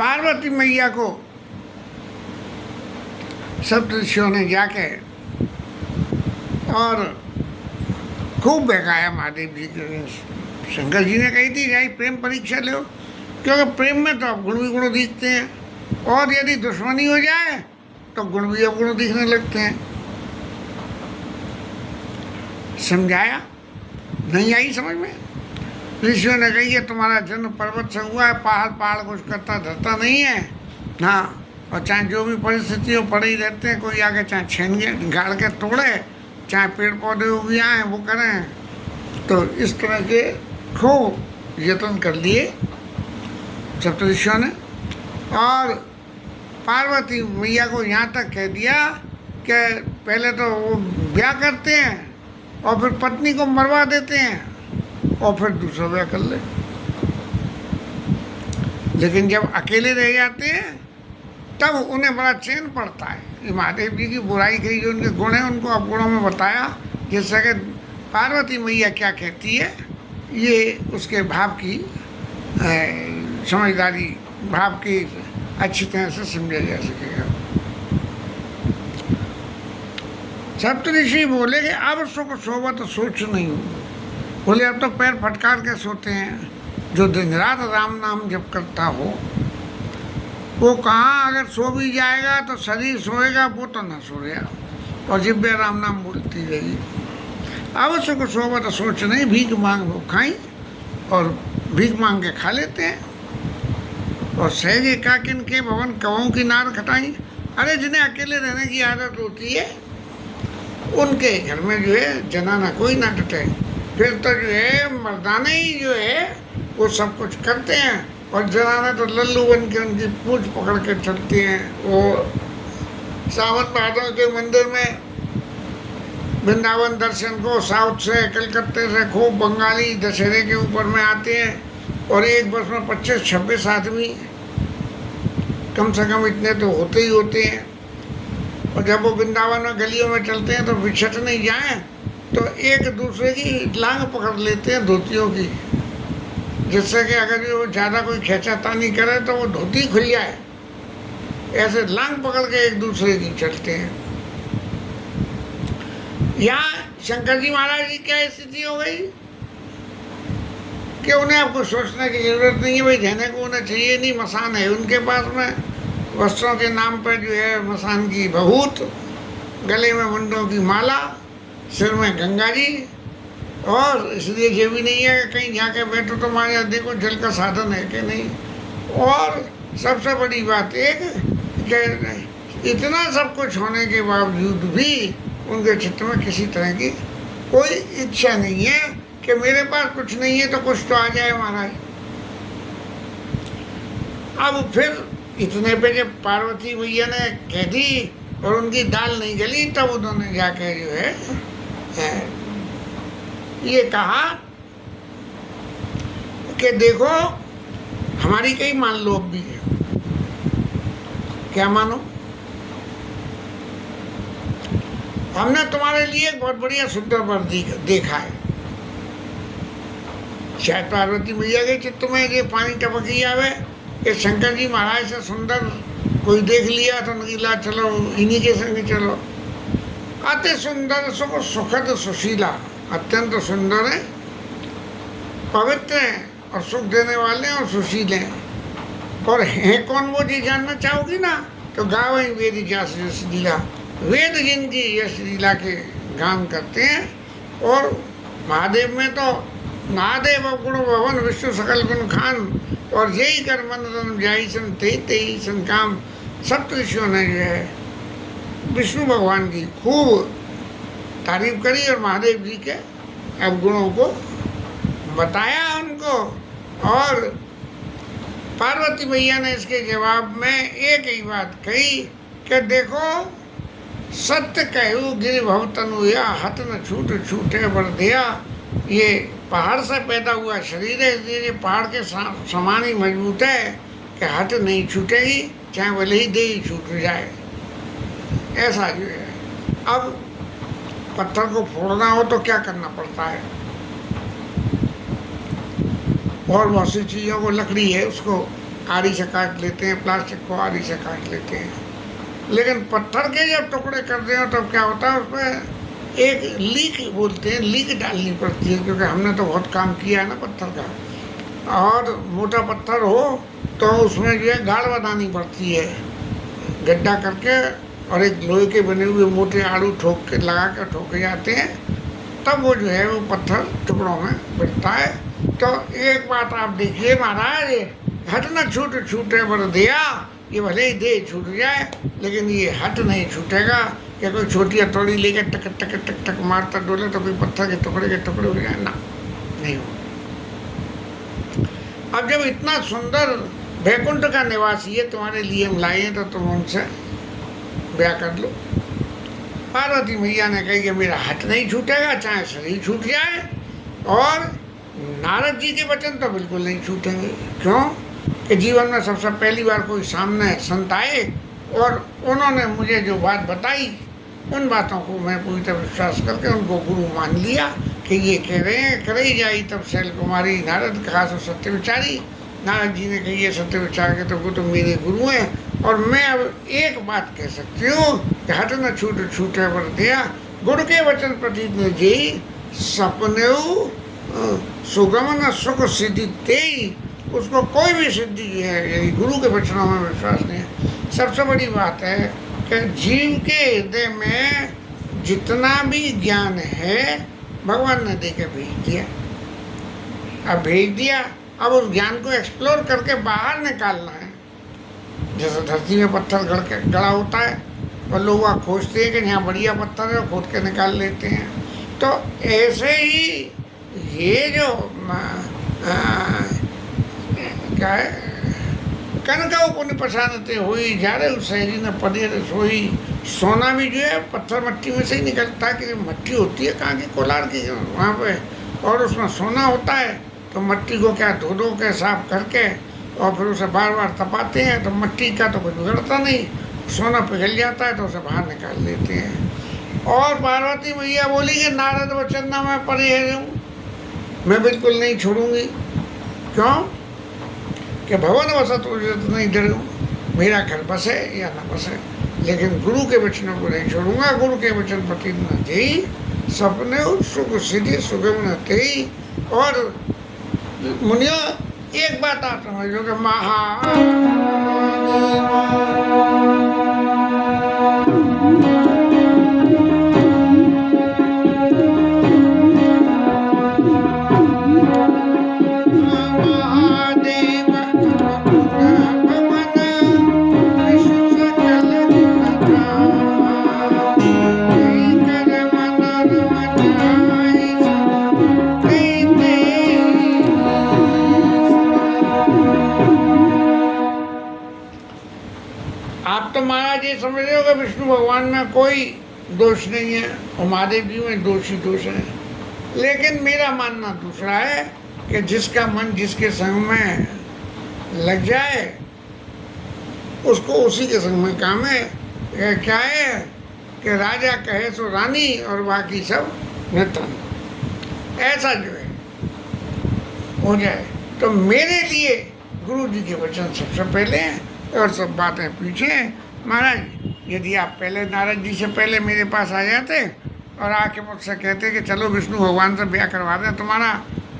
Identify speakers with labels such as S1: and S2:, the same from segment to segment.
S1: पार्वती मैया को सप्तऋषियों ने जाके और खूब बहकाया महादेव जी के। शंकर जी ने कही थी जाई प्रेम परीक्षा लो, क्योंकि प्रेम में तो अब गुण भी गुण दिखते हैं, और यदि दुश्मनी हो जाए तो गुण भी अवगुण दिखने लगते हैं। समझाया, नहीं आई समझ में। ऋषियों ने कही है तुम्हारा जन्म पर्वत से हुआ है, पहाड़ पहाड़ कुछ करता धरता नहीं है। हाँ, और चाहे जो भी परिस्थिति हो पड़े ही रहते हैं, कोई आगे चाहे छीन गाड़ के तोड़े, चाहे पेड़ पौधे उग आए वो करें। तो इस तरह के खूब यत्न कर लिए सप्तऋषियों ने, और पार्वती मैया को यहाँ तक कह दिया कि पहले तो वो ब्याह करते हैं और फिर पत्नी को मरवा देते हैं और फिर दूसरा ब्याह कर ले। लेकिन जब अकेले रह जाते हैं तब उन्हें बड़ा चैन पड़ता है। महादेव जी की बुराई कही, जो उनके गुण हैं उनको अवगुणों में बताया, जैसा कि पार्वती मैया क्या कहती है ये उसके भाव की समझदारी, भाव की अच्छी तरह से समझा जा सकेगा। सप्तऋषि बोले कि अब सुख सोवा तो सोच नहीं हो। बोले अब तो पैर फटकार के सोते हैं, जो दिन रात राम नाम जप करता हो वो कहाँ अगर सो भी जाएगा तो शरीर सोएगा, वो तो न सोएगा, और जिब्बे राम नाम बोलती रहेगी। अब सुख सोवा तो सोच नहीं, भीख मांग वो खाई, और भीख मांग के खा लेते हैं। और सहजे काकिन के भवन कवों की नार खटाई। अरे जिन्हें अकेले रहने की आदत होती है उनके घर में जो है जनाना कोई ना डटे, फिर तो जो है मर्दाने ही जो है वो सब कुछ करते हैं, और जनाना तो लल्लू बन के उनकी पूंछ पकड़ के चलते हैं। वो सावन भादों के मंदिर में वृंदावन दर्शन को साउथ से कलकत्ते से खूब बंगाली दशहरे के ऊपर में आते हैं, और एक बस में 25-26 आदमी कम से कम इतने तो होते ही होते हैं। और जब वो वृंदावन में गलियों में चलते हैं तो विछट नहीं जाए तो एक दूसरे की लांग पकड़ लेते हैं धोतियों की, जिससे कि अगर वो ज़्यादा कोई खींचातानी करे तो वो धोती खुल जाए। ऐसे लांग पकड़ के एक दूसरे की चलते हैं। यहाँ शंकर जी महाराज की क्या स्थिति हो गई कि उन्हें आपको सोचने की जरूरत नहीं है, भाई रहने को उन्हें चाहिए नहीं, मसान है उनके पास में, वस्त्रों के नाम पर जो है मसान की बहुत, गले में मुंडों की माला, सिर में गंगा जी, और इसलिए ये भी नहीं है कि कहीं जाके बैठो तो माया देखो जल का साधन है कि नहीं। और सबसे बड़ी बात एक कि इतना सब कुछ होने के बावजूद भी उनके चित्त में किसी तरह की कोई इच्छा नहीं है कि मेरे पास कुछ नहीं है तो कुछ तो आ जाए महाराज। अब फिर इतने पे जब पार्वती मैया ने कह दी और उनकी दाल नहीं गली, तब उन्होंने जाकर जो है ये कहा कि देखो हमारी कई मान लो अब भी है। क्या मानो? हमने तुम्हारे लिए एक बहुत बढ़िया सुंदर वर देखा है। शायद पार्वती मैया के चित्त में ये पानी टपकी आवे कि शंकर जी महाराज से सुंदर कोई देख लिया तो नगीला, चलो इन्हीं के संग चलो। अति सुंदर सुखद सुशीला, अत्यंत सुंदर है, पवित्र है और सुख देने वाले हैं और सुशील हैं। और हैं कौन वो जी जानना चाहोगी ना, तो गावे वेद व्यास यश लीला। वेद जिनकी यश लीला के गान करते हैं। और महादेव में तो महादेव गुण भवन विष्णु सकल गुण खान, और यही कर मन रन जाई सन ते सन काम। सप्तऋषियों ने जो है विष्णु भगवान की खूब तारीफ करी और महादेव जी के अब गुणों को बताया उनको। और पार्वती मैया ने इसके जवाब में एक ही बात कही कि देखो सत्य कहू गिर भव तनु या हत न छूट छूटे बर दिया। ये पहाड़ से पैदा हुआ शरीर है, इसलिए ये पहाड़ के समान ही मजबूत है कि हट नहीं छूटेगी, चाहे भले ही दे ही छूट जाए। ऐसा जो है, अब पत्थर को फोड़ना हो तो क्या करना पड़ता है, और बहुत सी चीज़ों को, लकड़ी है उसको आरी से काट लेते हैं, प्लास्टिक को आरी से काट लेते हैं, लेकिन पत्थर के जब टुकड़े करते हो तब क्या होता है, उसमें एक लीक बोलते हैं, लीक डालनी पड़ती है, क्योंकि हमने तो बहुत काम किया है ना पत्थर का। और मोटा पत्थर हो तो उसमें जो है गाढ़ बनानी पड़ती है, गड्ढा करके, और एक लोहे के बने हुए मोटे आड़ू ठोक के लगा कर ठोके जाते हैं, तब वो जो है वो पत्थर टुकड़ों में बनता है। तो एक बात आप देखिए महाराज, हट न छूट छूटे बर दिया। ये भले ही दे छूट जाए, लेकिन ये हट नहीं छूटेगा। या कोई छोटी हथौड़ी लेकर टक टक टक टक मारता डोले तो कोई पत्थर के टुकड़े हो जाए ना, नहीं हो। अब जब इतना सुंदर वैकुंठ का निवासी है तुम्हारे लिए हम लाए हैं, तो तुम उनसे ब्याह कर लो। पार्वती मैया ने कही कि मेरा हट नहीं छूटेगा, चाहे शरीर छूट जाए। और नारद जी के वचन तो बिल्कुल नहीं छूटेंगे। क्यों? कि जीवन में सबसे पहली बार कोई सामने संत आए और उन्होंने मुझे जो बात बताई, उन बातों को मैं पूरी तरह विश्वास करके उनको गुरु मान लिया कि ये कह रहे हैं करे जाई तब शैल कुमारी। नारद कहा सो सत्य विचारी। नारद जी ने कही ये सत्य विचार के तो वो तो मेरे गुरु हैं। और मैं अब एक बात कह सकती हूँ कि हट न छूट छूटे बर दिया। गुरु के वचन प्रति जी सपने सुगम न सुख सिद्धि तेई। उसको कोई भी सिद्धि है यदि गुरु के वचनों में विश्वास नहीं है। सबसे बड़ी बात है कि जीव के हृदय में जितना भी ज्ञान है भगवान ने देके भेज दिया। अब भेज दिया, अब उस ज्ञान को एक्सप्लोर करके बाहर निकालना है। जैसे धरती में पत्थर गड़ा होता है और लोग वहाँ खोजते हैं कि यहाँ बढ़िया पत्थर है, खोद के निकाल लेते हैं। तो ऐसे ही ये जो क्या है, कनका पुण्य प्रसादते हुई जा रहे शहरी न पड़े सोई। सोना भी जो है पत्थर मट्टी में से ही निकलता है, कि मट्टी होती है कहाँ की, कोलार की वहाँ पे, और उसमें सोना होता है। तो मट्टी को क्या धो के साफ करके और फिर उसे बार बार तपाते हैं, तो मट्टी का तो कुछ बिगड़ता नहीं, सोना पिघल जाता है तो उसे बाहर निकाल लेते हैं। और पार्वती मैया बोली कि नारद वचन ना मैं परे हूँ, मैं बिल्कुल नहीं छोड़ूंगी। क्यों? कि भवन वसत उजत नहीं डरूँ, मेरा घर बसे या न बसे, लेकिन गुरु के वचनों को नहीं छोड़ूंगा। गुरु के वचन प्रति न जेई सपने सुख सिद्धि सुगम न तेई। और मुनियो एक बात आप समझ लो कि आप तो महाराज ये समझ रहे हो कि विष्णु भगवान में कोई दोष नहीं है और महादेव जी में दोष ही दोष है, लेकिन मेरा मानना दूसरा है कि जिसका मन जिसके संग में लग जाए उसको उसी के संग में काम है। क्या है कि राजा कहे सो रानी और बाकी सब नतन, ऐसा जो है हो जाए। तो मेरे लिए गुरु जी के वचन सबसे पहले हैं और सब बातें पीछे हैं। महाराज यदि आप पहले नारद जी से पहले मेरे पास आ जाते और आके मुझसे कहते कि चलो विष्णु भगवान से ब्याह करवा दें तुम्हारा,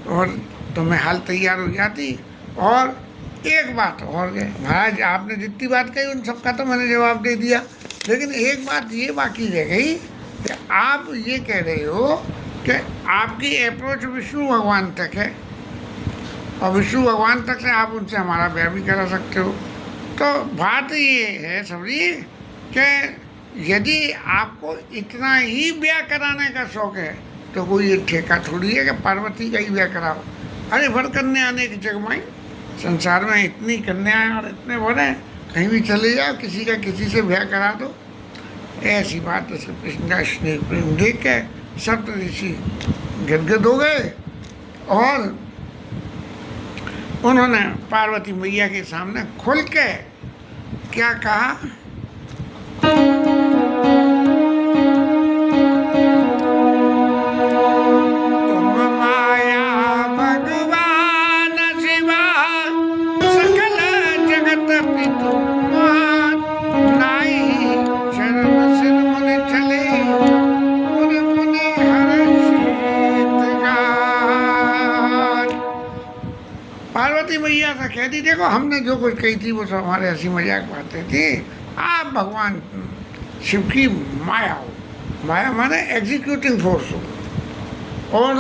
S1: और तो मैं हाल तैयार हो जाती। और एक बात और है महाराज, आपने जितनी बात कही उन सबका तो मैंने जवाब दे दिया, लेकिन एक बात ये बाकी रह गई कि आप ये कह रहे हो कि आपकी अप्रोच विष्णु भगवान तक है और विष्णु भगवान तक से आप उनसे हमारा ब्याह भी करा सकते हो। तो बात ये है सबरी कि यदि आपको इतना ही ब्याह कराने का शौक है तो कोई ये ठेका थोड़ी है कि पार्वती का ही ब्याह कराओ। अरे भर कन्या आने की जगमाई, संसार में इतनी कन्याएं और इतने बड़े, कहीं भी चले जाओ किसी का किसी से ब्याह करा दो। ऐसी बात है कृष्ण का स्नेह प्रेम देख के सप्त ऋषि गदगद हो गए और उन्होंने पार्वती मैया के सामने खुल के क्या कहा, तुम माया भगवान शिवा सकल जगत पितु नाई शरण सिर मुनि चले मुनि मुनि हर्षित गान। पार्वती मैया से कह दी, देखो हमने जो कुछ कही थी वो सब हमारे हंसी मजाक बातें थी, आप भगवान शिव की माया हो। माया माने एग्जीक्यूटिंग फोर्स हो और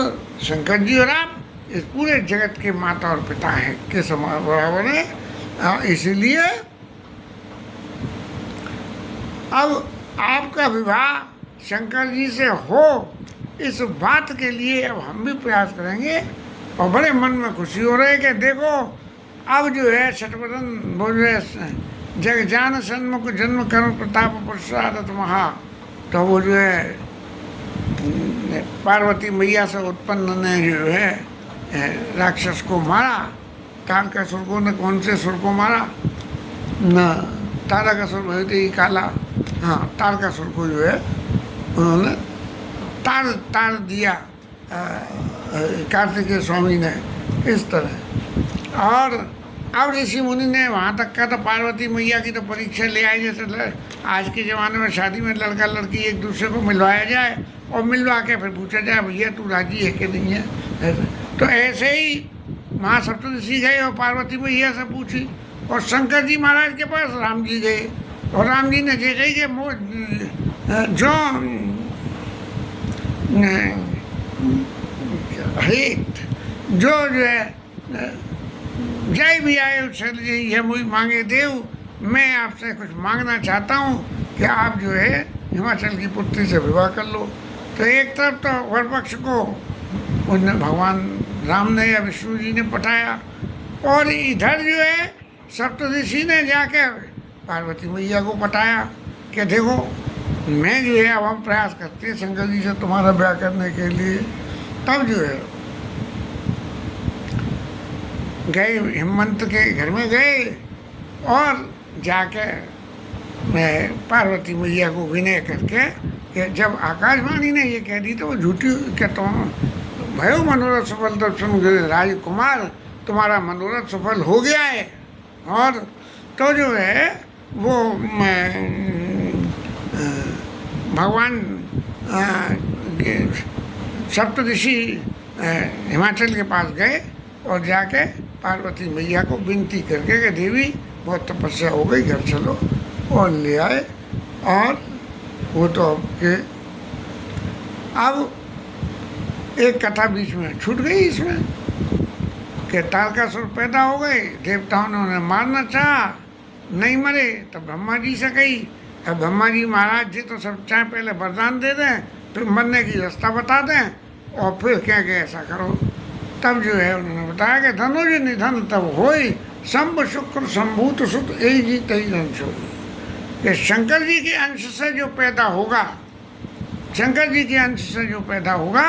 S1: शंकर जी और आप इस पूरे जगत के माता और पिता हैं के समान बराबर है। इसीलिए अब आपका विवाह शंकर जी से हो, इस बात के लिए अब हम भी प्रयास करेंगे और बड़े मन में खुशी हो रही है कि देखो अब जो है छठवदन वो जो है जग जान सन्मुख जन्म कर्म प्रताप प्रसाद महा, तो वो जो है पार्वती मैया से उत्पन्न ने जो है राक्षस को मारा। तारकासुर को ने कौन से सुर को मारा न, तारकासुर बहुत ही काला, हाँ तारकासुर को जो है उन्होंने तार दिया कार्तिकेय स्वामी ने इस तरह। और अब ऋषि मुनि ने वहाँ तक का तो पार्वती मैया की तो परीक्षा ले आई, जैसे आज के ज़माने में शादी में लड़का लड़की एक दूसरे को मिलवाया जाए और मिलवा के फिर पूछा जाए भैया तू राजी है कि नहीं है, ऐसे। तो ऐसे ही वहाँ सप्तऋषि गए और पार्वती मैया से पूछी और शंकर जी महाराज के पास राम जी गए और राम जी ने जे कही कि जो हित जो है जय भी आए चल ये मुझे मांगे देव, मैं आपसे कुछ मांगना चाहता हूँ कि आप जो है हिमाचल की पुत्री से विवाह कर लो। तो एक तरफ तो वर पक्ष को उन्हें भगवान राम ने या विष्णु जी ने पठाया और इधर जो है सप्तऋषि ने जाके पार्वती मैया को पठाया कि देखो मैं जो है अब हम प्रयास करते हैं शंकर जी से तुम्हारा ब्याह करने के लिए। तब जो है गए हेमंत के घर में गए और जाके पार्वती मैया को विनय करके कि जब आकाशवाणी ने ये कह दी तो वो झूठी कि तुम भयो मनोरथ सफल दर्शन राजकुमार तुम्हारा मनोरथ सफल हो गया है। और तो जो है वो भगवान सप्तऋषि हिमाचल के पास गए और जाके पार्वती मैया को विनती करके कि देवी बहुत तपस्या हो गई घर चलो, और ले आए। और वो तो अब एक कथा बीच में छूट गई इसमें कि तारकासुर पैदा हो गए, देवताओं ने उन्हें मारना चाहा, नहीं मरे तो ब्रह्मा जी से कही। अब ब्रह्मा जी महाराज जी तो सब चाहे पहले वरदान दे दें फिर मरने की रास्ता बता दें और फिर क्या क्या ऐसा करो। तब जो है उन्होंने बताया कि धनुज निधन तब होई शंभ शुक्र संभूत सुत यही जी तही धन सोई। कि शंकर जी के अंश से जो पैदा होगा, शंकर जी के अंश से जो पैदा होगा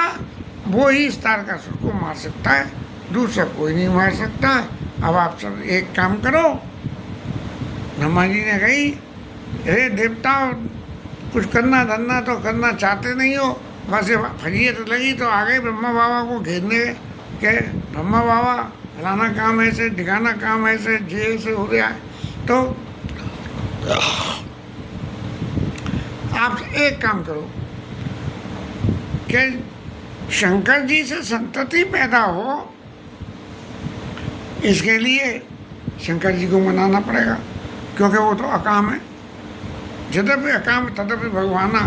S1: वो ही इस तारकासुर को मार सकता है, दूसरा कोई नहीं मार सकता। अब आप सब एक काम करो। ब्रह्मा जी ने कही, अरे देवताओं, कुछ करना धरना तो करना चाहते नहीं हो, बस फजीयत लगी तो आ गए ब्रह्मा बाबा को घेरने के, ब्रह्मा बाबा फलाना काम ऐसे, ढिकाना काम ऐसे, जे से हो रहा है। तो आप एक काम करो कि शंकर जी से संतति पैदा हो, इसके लिए शंकर जी को मनाना पड़ेगा, क्योंकि वो तो अकाम है। यद्यपि अकाम तदपि भगवाना,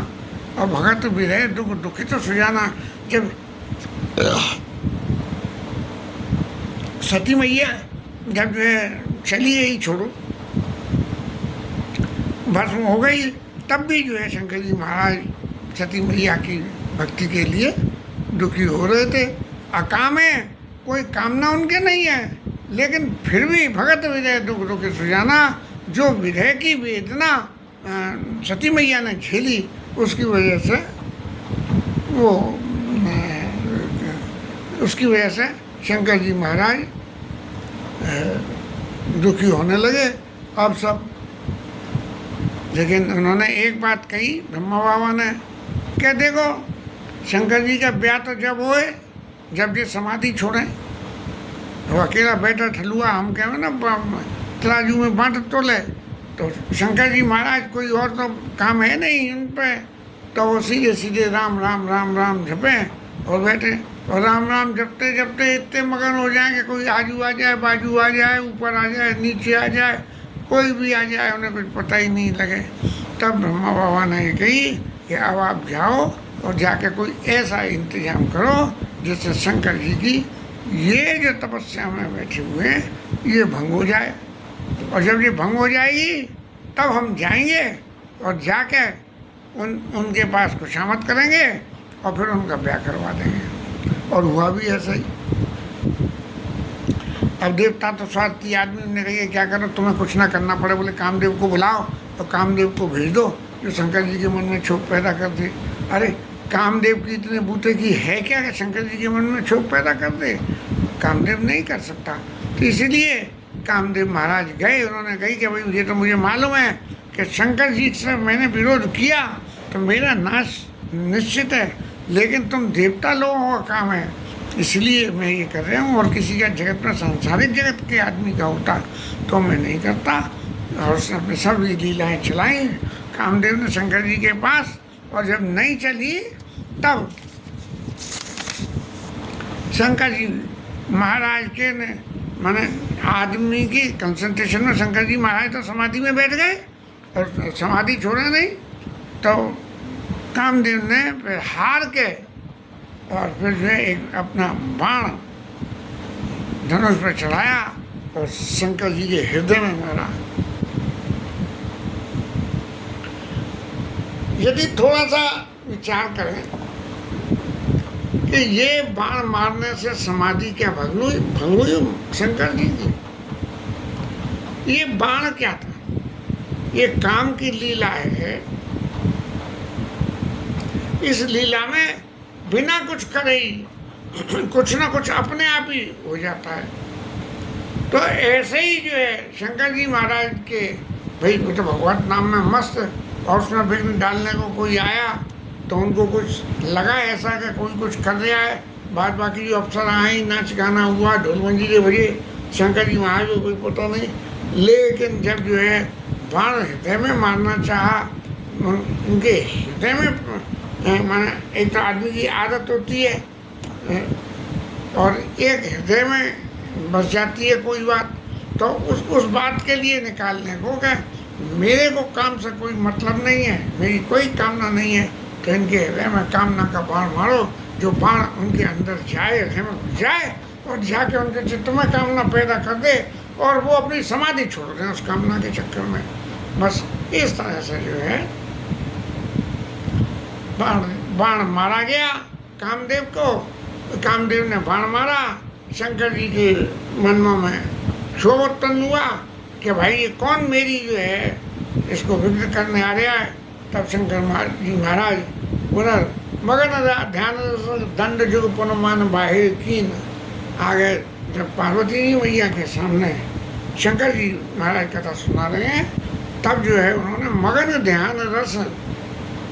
S1: और भगत भी रहे दुख दुखित तो सुजाना। जब सती मैया जब जो है चली गई, छोड़ो, भस्म हो गई, तब भी जो है शंकर जी महाराज सती मैया की भक्ति के लिए दुखी हो रहे थे। अकाम है, कोई कामना उनके नहीं है, लेकिन फिर भी भगत विरह दुख दुखी सुजाना, जो विरह की वेदना सती मैया ने झेली, उसकी वजह से वो उसकी वजह से शंकर जी महाराज दुखी होने लगे। अब सब, लेकिन उन्होंने एक बात कही ब्रह्मा बाबा ने, क्या देखो शंकर जी का ब्याह तो जब होए जब ये समाधि छोड़े, वो अकेला बैठा ठलुआ, हम कहें ना तराजू में बांट तोले, तो शंकर जी महाराज कोई और तो काम है नहीं उन पे, तो वो सीधे सीधे राम राम राम राम जपे और बैठे, और राम राम जपते जपते इतने मगन हो जाए कि कोई आजू आ जाए, बाजू आ जाए, ऊपर आ जाए, नीचे आ जाए, कोई भी आ जाए, उन्हें कुछ पता ही नहीं लगे। तब ब्रह्मा बाबा ने कही कि अब आप जाओ और जाके कोई ऐसा इंतजाम करो जिससे शंकर जी की ये जो तपस्या में बैठे हुए हैं ये भंग हो जाए, और जब ये भंग हो जाएगी तब हम जाएंगे और जाके उनके पास खुशामद करेंगे और फिर उनका ब्याह करवा देंगे। और हुआ भी ऐसा ही। अब देवता तो स्वार्थी आदमी ने कही क्या करो, तुम्हें कुछ ना करना पड़े, बोले कामदेव को बुलाओ और कामदेव को भेज दो जो शंकर जी के मन में क्षोभ पैदा कर दे। अरे कामदेव की इतने बूते की है क्या कि शंकर जी के मन में क्षोभ पैदा कर दे? कामदेव नहीं कर सकता। तो इसीलिए कामदेव महाराज गए, उन्होंने कही कि भाई ये तो मुझे मालूम है कि शंकर जी से मैंने विरोध किया तो मेरा नाश निश्चित है, लेकिन तुम देवता लोगों का काम है इसलिए मैं ये कर रहा हूँ, और किसी का जगत में सांसारिक जगत के आदमी का होता तो मैं नहीं करता। और उसने सब लीलाएँ चलाई कामदेव ने शंकर जी के पास, और जब नहीं चली तब शंकर जी महाराज के ने माने आदमी की कंसंट्रेशन में शंकर जी महाराज तो समाधि में बैठ गए और समाधि छोड़े नहीं, तो कामदेव ने फिर हार के और फिर जो है एक अपना बाण धनुष पर चढ़ाया और शंकर जी के हृदय में मारा। यदि थोड़ा सा विचार करें कि ये बाण मारने से समाधि क्या भंग हुई शंकर जी की, ये बाण क्या था? ये काम की लीला है। इस लीला में बिना कुछ करे ही कुछ ना कुछ अपने आप ही हो जाता है। तो ऐसे ही जो है शंकर जी महाराज के भाई वो तो भगवत नाम में मस्त, और उसमें विघ्न डालने को कोई आया तो उनको कुछ लगा ऐसा कि कोई कुछ कर रहा है, बाद बाकी जो अफसर आए, नाच गाना हुआ, ढोल मंजीरे बजे, शंकर जी महाराज को कोई पता नहीं। लेकिन जब जो है बाण हृदय में मारना चाहा, उनके हृदय में माने एक तो आदमी की आदत होती है और एक हृदय में बस जाती है कोई बात, तो उस बात के लिए निकालने को क्या मेरे को काम से कोई मतलब नहीं है, मेरी कोई कामना नहीं है, तो इनके हृदय में कामना का बाण मारो, जो बाण उनके अंदर जाए, हृदय में घुस जाए और जाके उनके चित्त में कामना पैदा कर दे और वो अपनी समाधि छोड़ दें उस कामना के चक्कर में। बस इस तरह से जो है बाण मारा गया कामदेव को। कामदेव ने बाण मारा, शंकर जी के मन में क्षोभ उत्पन्न हुआ कि भाई ये कौन मेरी जो है इसको विघ्न करने आ रहा है। तब शंकर जी महाराज पुनः मगन ध्यान दंड जुग पुनमान बाहिर कीन। आगे जब पार्वती जी मैया के सामने शंकर जी महाराज कथा सुना रहे हैं, तब जो है उन्होंने मगन ध्यान रस,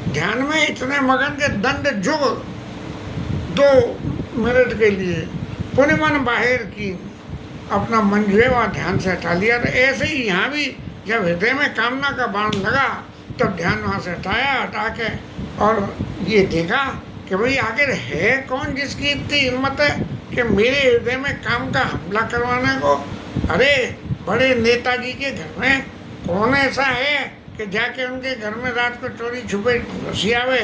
S1: ध्यान में इतने मगन के दंड जुग 2 मिनट के लिए पुनमन बाहिर की अपना मन जो है वहाँ ध्यान से हटा लिया। तो ऐसे ही यहाँ भी जब हृदय में कामना का बाण लगा तब ध्यान वहाँ से हटा के और ये देखा कि भाई आखिर है कौन जिसकी इतनी हिम्मत है कि मेरे हृदय में काम का हमला करवाने को। अरे बड़े नेताजी के घर में कौन ऐसा है कि जाके उनके घर में रात को चोरी छुपे घुसी आवे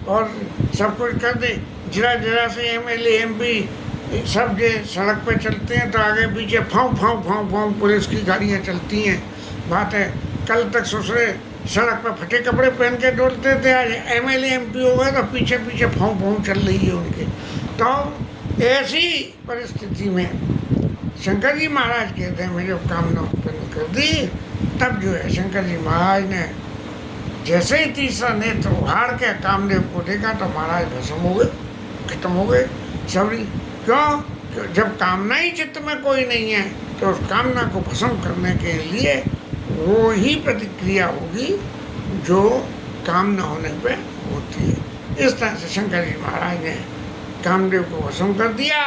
S1: और सब कुछ कर दे। जरा से MLA MP सब जो सड़क पे चलते हैं तो आगे पीछे फाँव फाँव फाँव फाँव पुलिस की गाड़ियाँ चलती हैं। बात है कल तक ससुरे सड़क पर फटे कपड़े पहन के डोलते थे, आज MLA MP हो गए तो पीछे पीछे फाँव फाँव चल रही है उनके। तो ऐसी परिस्थिति में शंकर जी महाराज के हृदय में जब कामना उत्पन्न कर दी, तब जो है शंकर जी महाराज ने जैसे ही तीसरा नेत्र उहाड़ के कामदेव को देखा तो महाराज भस्म हो गए, खत्म हो गए सबरी। क्यों? जब कामना ही चित्त में कोई नहीं है तो उस कामना को भस्म करने के लिए वो ही प्रतिक्रिया होगी जो काम न होने पे होती है। इस तरह से शंकर जी महाराज ने कामदेव को भस्म कर दिया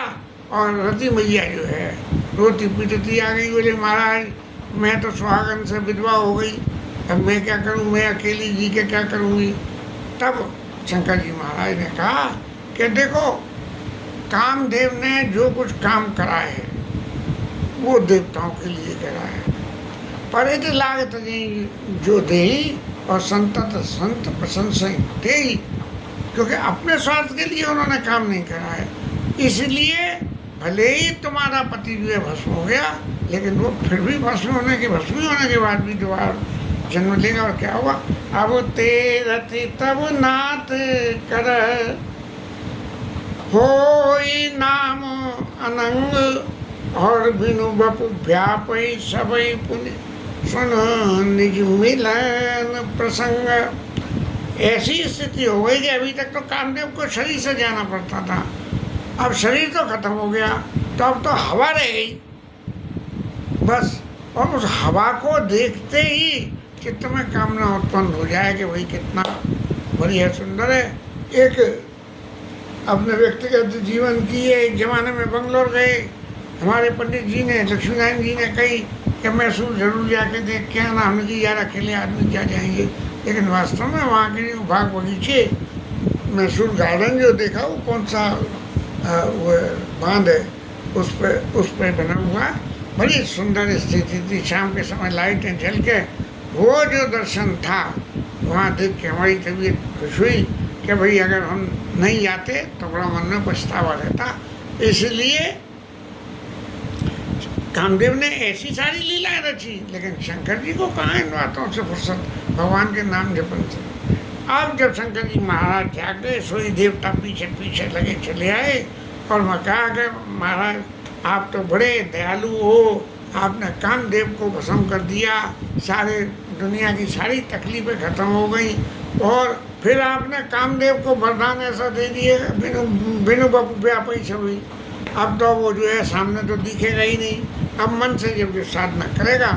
S1: और रति मैया जो है रोती पीटती आ गई, बोले महाराज मैं तो सुहागन से विधवा हो गई, अब मैं क्या करूं, मैं अकेली जी के क्या करूंगी। तब शंकर जी महाराज ने कहा कि देखो कामदेव ने जो कुछ काम करा है वो देवताओं के लिए करा है, पर यदि लागत जो दे और संत प्रशंसा दे, क्योंकि अपने स्वार्थ के लिए उन्होंने काम नहीं करा है। इसलिए भले ही तुम्हारा पति जो है भस्म हो गया, लेकिन वो फिर भी भस्म होने के बाद भी दोबारा जन्म लेगा। और क्या होगा? अब तेरति तब नाथ कर होई नाम अनंग और बिनु बपु व्यापई सबई पुण्य सुन निज मिलन प्रसंग। ऐसी स्थिति हो गई कि अभी तक तो कामदेव को शरीर से जाना पड़ता था, अब शरीर तो खत्म हो गया, तो अब तो हवा रह गई बस। और उस हवा को देखते ही चित्त में कामना उत्पन्न हो जाए कि भाई कितना बढ़िया सुंदर है। एक अपने व्यक्तिगत जीवन की एक जमाने में बंगलोर गए, हमारे पंडित जी ने, लक्ष्मीनारायण जी ने कही कि मैसूर जरूर जाके देख के आना। हमने कहा यार अकेले आदमी क्या जाएंगे, लेकिन वास्तव में वहाँ के बाग बगीचे, मैसूर गार्डन जो देखा वो कौन सा वो बांध है उस पर बना हुआ, बड़ी सुंदर स्थिति थी। शाम के समय लाइटें जल के वो जो दर्शन था वहाँ देख के हमारी तबीयत खुश हुई कि भाई अगर हम नहीं जाते तो बड़ा मन में पछतावा रहता। इसलिए कामदेव ने ऐसी सारी लीलाएं रची, लेकिन शंकर जी को कहाँ इन बातों से फुर्सत, भगवान के नाम जपन से। अब जब शंकर जी महाराज जागे, सोई देवता पीछे पीछे लगे चले आए और मैं कहा कि महाराज आप तो बड़े दयालु हो, आपने कामदेव को भस्म कर दिया, सारे दुनिया की सारी तकलीफें खत्म हो गई और फिर आपने कामदेव को वरदान ऐसा दे दिए बिनु व्यापी छवि। अब तो वो जो है सामने तो दिखेगा ही नहीं, अब मन से जब जो साधना करेगा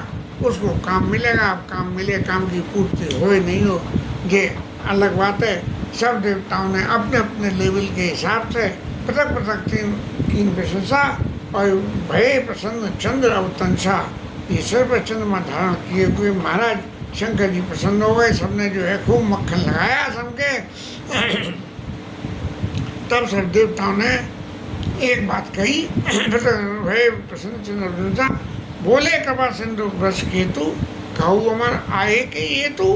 S1: उसको काम मिलेगा। अब काम मिले, काम की पूर्ति हो नहीं हो ये अलग बात है। सब देवताओं ने अपने अपने लेवल के हिसाब से पृथक पृथक तीन प्रशंसा और भय प्रसन्न चंद्र अवतंसा, ये सिर पर चंद्रमा धारण किए हुए महाराज शंकर जी प्रसन्न हो गए। सबने जो है खूब मक्खन लगाया सबके। तब सब देवताओं ने एक बात कही, भय प्रसन्न चंद्र अवतंसा बोले कृपा सिंधु ब्रश केतु कहू अमर आए के ये तू।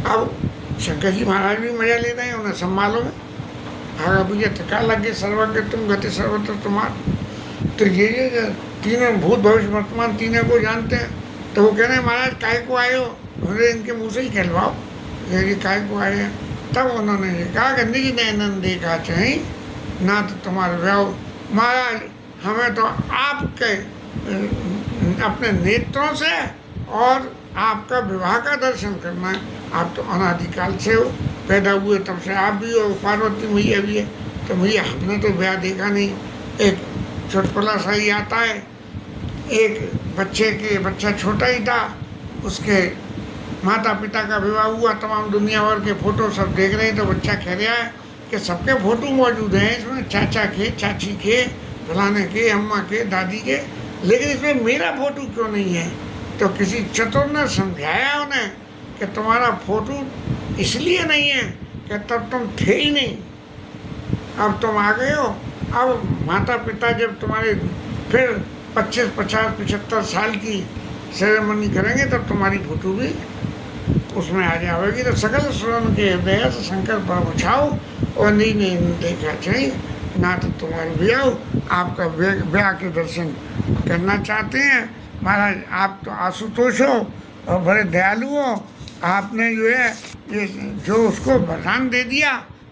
S1: अब शंकर जी महाराज भी मजा ले रहे हैं, उन्हें सब मालूम है। आगा मुझे थका लगे सर्वज्ञ तुम गति सर्वत्र तुम्हार। तो ये तीनों भूत भविष्य वर्तमान तीनों को जानते हैं। तो वो कह रहे हैं महाराज काय को आए हो, उन्होंने इनके मुँह से ही कहलवाओ ये काय को आए हैं। तब उन्होंने ये कहा कि निज नैनन देखा चाहे ना तो तुम्हारा व्याव। महाराज हमें तो आपके अपने नेत्रों से और आपका विवाह का दर्शन करना है। आप तो अनादिकाल से हो, पैदा हुए तब से आप भी हो, पार्वती मैया भी है। तो भैया हमने तो ब्याह देखा नहीं, एक चुटकुला सा ही आता है, एक बच्चा छोटा ही था, उसके माता पिता का विवाह हुआ, तमाम दुनिया भर के फ़ोटो सब देख रहे हैं। तो बच्चा कह रहा है कि सबके फ़ोटो मौजूद हैं इसमें, चाचा के, चाची के, फलाने के, अम्मा के, दादी के, लेकिन इसमें मेरा फ़ोटो क्यों नहीं है। तो किसी चतुर ने समझाया उन्हें कि तुम्हारा फ़ोटो इसलिए नहीं है कि तब तुम थे ही नहीं, अब तुम आ गए हो। अब माता पिता जब तुम्हारे फिर 25, 50, 75 साल की सेरेमनी करेंगे तब तुम्हारी फ़ोटो भी उसमें आ जाएगी। तो सकल सुरन के हृदय से शंकर पर बुझाओ और नहीं देखा चाहिए ना तो तुम्हारे ब्याह। आपका ब्याह के दर्शन करना चाहते हैं महाराज, आप तो आशुतोष हो और बड़े दयालु हो। आपने जो है ये जो उसको वरदान दे दिया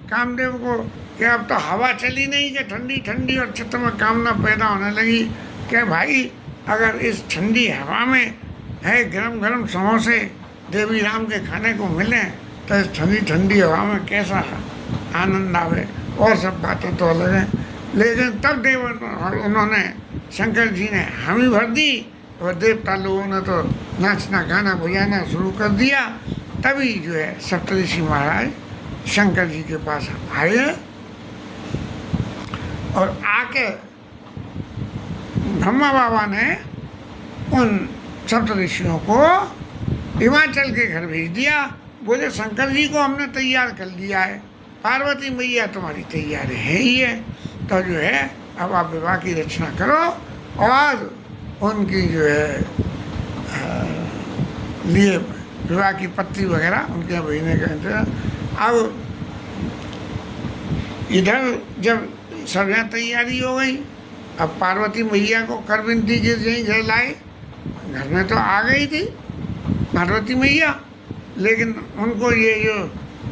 S1: कामदेव को कि अब तो हवा चली नहीं कि ठंडी ठंडी और चित्त में कामना पैदा होने लगी कि भाई अगर इस ठंडी हवा में है गरम गरम समोसे देवी राम के खाने को मिले तो इस ठंडी ठंडी हवा में कैसा आनंद आवे। और सब बातें तो अलग हैं, लेकिन तब देव उन्होंने शंकर जी ने हामी भर दी और देवता लोगों ने तो नाचना गाना बजाना शुरू कर दिया। तभी जो है सप्तऋषि महाराज शंकर जी के पास आए और आके ब्रह्मा बाबा ने उन सप्तऋषियों को हिमाचल के घर भेज दिया। बोले शंकर जी को हमने तैयार कर लिया है, पार्वती मैया तुम्हारी तैयार है ही है, तो जो है अब आप विवाह की रचना करो और उनकी जो है लिए विवाह की पत्ती वगैरह उनके भेजने का इंतजाम। अब इधर जब सब यहाँ तैयारी हो गई, अब पार्वती मैया को कर विनती के यहीं घर लाए। घर में तो आ गई थी पार्वती मैया, लेकिन उनको ये जो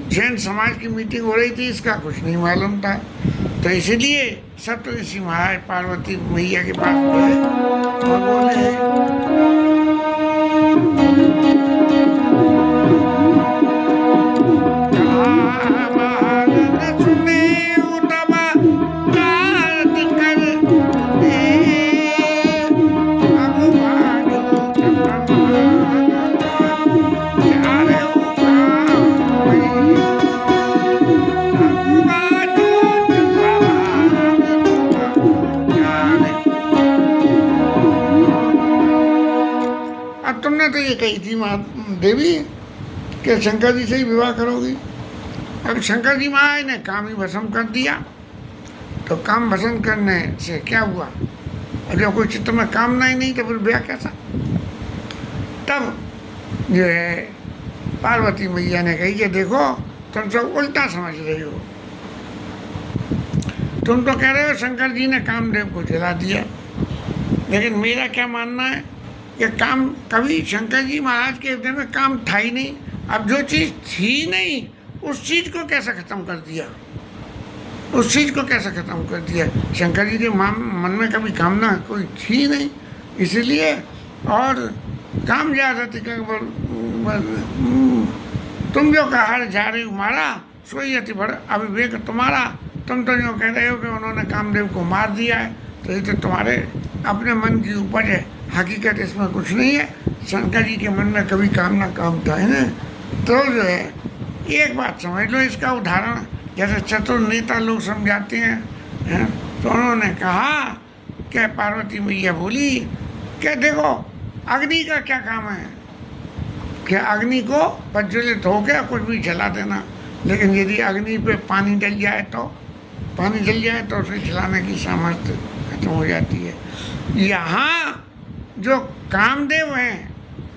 S1: जैन समाज की मीटिंग हो रही थी इसका कुछ नहीं मालूम था। तो इसीलिए सप्तऋषि महाराज पार्वती मैया के पास गए और बोले तो ये कही थी माँ देवी कि शंकर जी से ही विवाह करोगी। अब शंकर जी महाराज ने काम ही भस्म कर दिया। तो काम भस्म करने से क्या हुआ, और जब कोई चित्त में कामना ही नहीं तो फिर ब्याह कैसा। तब जो है पार्वती मैया ने कही कि देखो तुम सब उल्टा समझ रही हो, तुम तो कह रहे हो शंकर जी ने कामदेव को जला दिया, लेकिन मेरा क्या मानना है कि काम कभी शंकर जी महाराज के हृदय में काम था ही नहीं। अब जो चीज़ थी नहीं उस चीज़ को कैसे ख़त्म कर दिया, उस चीज़ को कैसे ख़त्म कर दिया। शंकर जी के मन में कभी कामना कोई थी नहीं, इसलिए और काम ज़्यादा थी। तुम जो कहा जा रही हो मारा सोई अति बड़ अविवेक तुम्हारा, तुम तो जो कह रहे हो कि उन्होंने कामदेव को मार दिया है, तो ये तो तुम्हारे अपने मन की उपज है, हकीकत इसमें कुछ नहीं है। शंकर जी के मन में कभी कामना काम था है ना। तो जो है एक बात समझ लो, इसका उदाहरण जैसे चतुर नेता लोग समझाते हैं, तो उन्होंने कहा कि पार्वती मैया बोली कि देखो अग्नि का क्या काम है कि अग्नि को प्रज्वलित होकर कुछ भी जला देना, लेकिन यदि अग्नि पे पानी डल जाए तो उसे जलाने की सामर्थ्य खत्म हो जाती है। यहाँ जो कामदेव हैं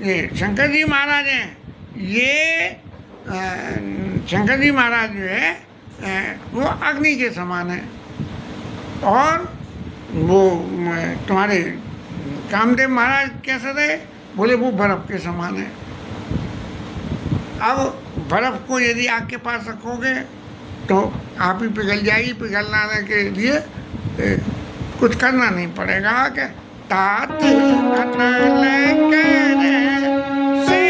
S1: ये शंकर जी महाराज हैं, ये शंकर जी महाराज जो है वो अग्नि के समान है और वो तुम्हारे कामदेव महाराज कैसे रहे, बोले वो बर्फ़ के समान है। अब बर्फ़ को यदि आग के पास रखोगे तो आप ही पिघल जाएगी, पिघलने के लिए कुछ करना नहीं पड़ेगा कि तात अनल करे से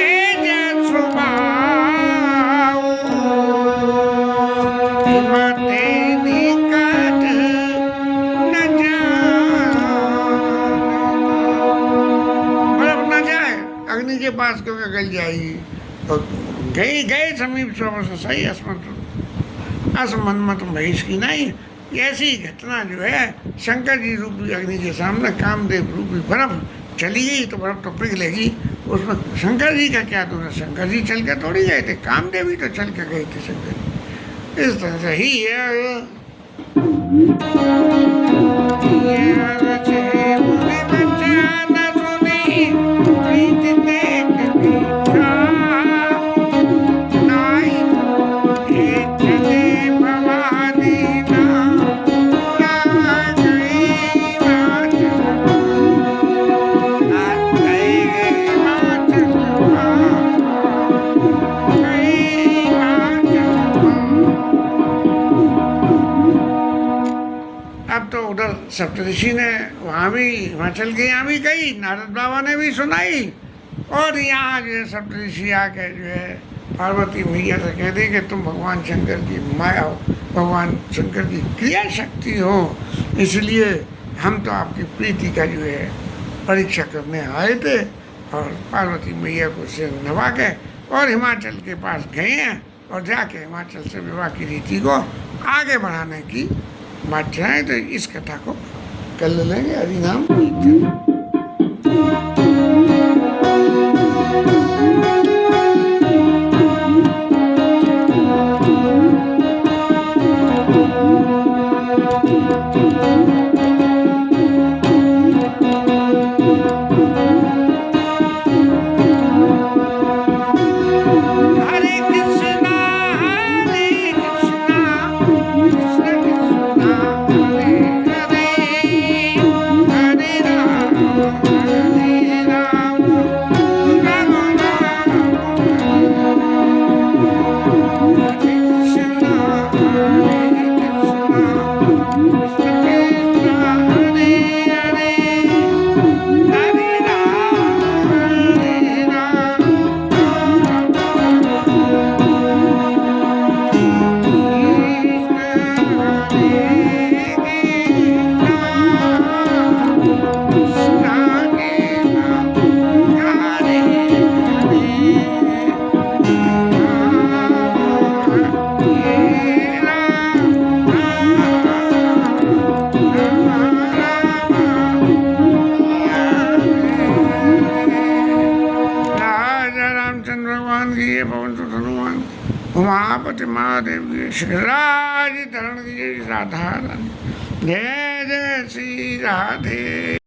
S1: इनके पास क्योंकि गल जाएगी। तो गए गए समीप से सही असमन्मत महेश की नहीं। ऐसी घटना जो है शंकर जी रूपी अग्नि के सामने कामदेव रूपी बर्फ चली गई तो बर्फ तो पिघलेगी, उसमें शंकर जी का क्या दोष है? शंकर जी चल के थोड़ी गए थे, कामदेव ही तो चल के गए थे शंकर जी। इस तरह से ही है। अब तो उधर सप्तऋषि ने वहाँ भी हिमाचल के यहाँ भी कही, नारद बाबा ने भी सुनाई, और यहाँ जो है सप्तऋषि आके जो है पार्वती मैया से कह दे कि तुम भगवान शंकर की माया हो, भगवान शंकर की क्रिया शक्ति हो, इसलिए हम तो आपकी प्रीति का जो है परीक्षा करने आए थे। और पार्वती मैया को से नवा के और हिमाचल के पास गए हैं और जाके हिमाचल से विवाह की रीति को आगे बढ़ाने की बात चाहें। तो इस कथा को कल लेंगे। हरि नाम कीर्तन। उमापति महादेव की श्रीराज धरण की राधा रानी। जय जय श्री राधे।